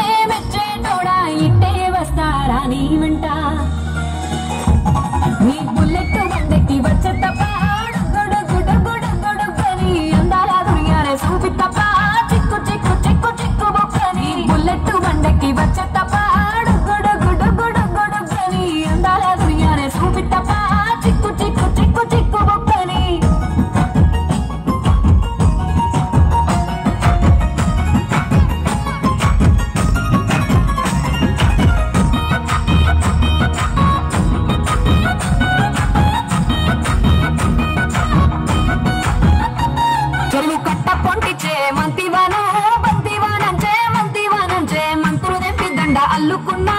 చూస్తే మెచ్చేటోడా ఇట్టే వస్తారా నీ వెంట నీ బుల్లెట్ బండెక్కి వచ్చే తప్ప గొడుగొడుగొడుగొడుగొడుగని అందాల దునియానే చూపి తప్ప చిక్కు చిక్కు చిక్కు చిక్కు బొక్కని బుల్లెట్ బండెక్కి వచ్చే తప్ప గొడుగొడుగొడుగొడుగని అందాల దునియానే చూపి తప్ప చిక్కు చిక్కు చిక్కు చిక్కు బొక్కని చెల్లు కట్ట పొంటిచే మంతివానంచే మంతులు తెప్పి దండ అల్లుకున్నా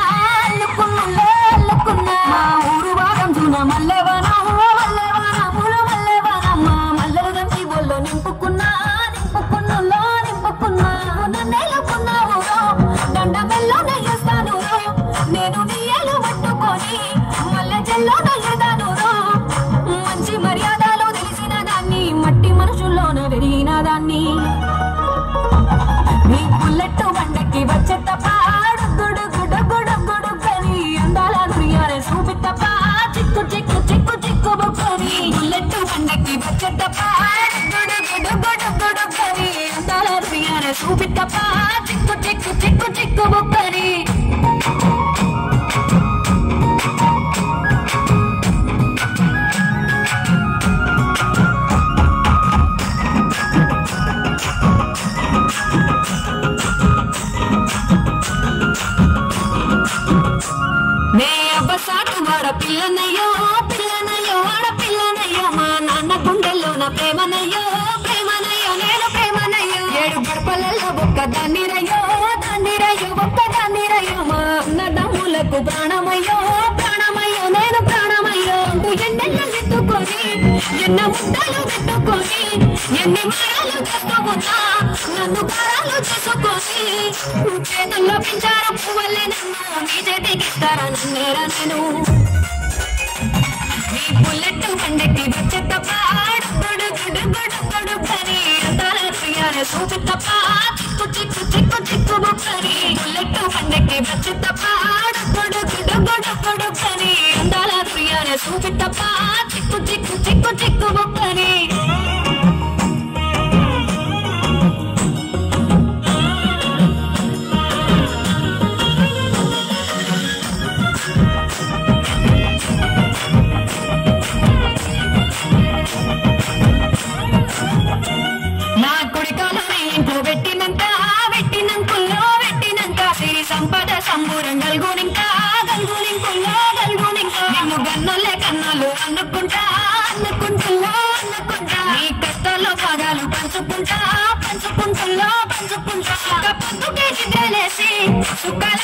మా ఊరు భాగం చూన మల్లెవనమ్మ మల్లెలు తెంపి ఒళ్ళో నింపుకున్నా నన్నేలుకున్నావు దండ మెల్లో నెయ్యేస్తాను నేను నీయలు పట్టుకొని మల్లె చెల్లో నెయ్యదాను మంచి మర్యాదలు తెలిసిన దాన్ని మట్టి మనుషుల్లోన పెరిగిన దాన్ని నీ బుల్లెట్ బండకి వచ్చే తప్ప గొడుగొడుగొడుగొడుగని అందాల దునియానే చూపి తప్ప చిక్కు చిక్కు చిక్కు చిక్కు బొక్కని బుల్లెట్ బండకి వచ్చే తప్ప గొడుగొడుగొడుగొడుగని అందాల దునియానే చూపి తప్ప చిక్కు చిక్కు చిక్కు చిక్కు బొక్కని నే అబ్బసాటు పిల్లనయ్యో ఆడపిల్లనయ్యో మా నాన్న గుండెల్లో నా ప్రేమనయ్యో నేను ప్రేమనయ్యో 7 గడపలలో ఒక్క దాన్నిరయ్యో ఒక్క దాన్నిరయ్యో మా అన్నదమ్ములకు ప్రాణమయ్యో నేను ప్రాణమయ్యో ఎన్నెళ్ళెత్తుకొని ఎన్న ముద్దలు పెట్టుకొని ఎన్ని మారాలు చేసుకున్నా నన్ను కారాలు చేసుకొని చేతుల్లో పెంచారు పువ్వులే నన్ను నీ చేతికి ఇస్తారా నన్నేరా నేను నీ బుల్లెట్ బండెక్కి వచ్చే తప్ప గొడుగొడుగొడుగొడుగని అందాల దునియానే చూపి తప్ప చిక్కు చిక్కు చిక్కు చిక్కు బొక్కని బుల్లెట్ బండెక్కి వచ్చే తప్ప గొడుగొడుగొడుగొడుగని అందాల దునియానే చూపి తప్ప చిక్కు చిక్కు చిక్కు చిక్కు బొక్కని నా కొడుకాలని ఇంట్లో పెట్టినంక సిరి సంపద సంబూరం గల్గునింక నిన్ను గన్నోలే కన్నాలు అనుకుంటా నీ కష్టాల్లో భాగాలు పంచుకుంటా పొద్దుకే నిద్రలేసి సుఖాల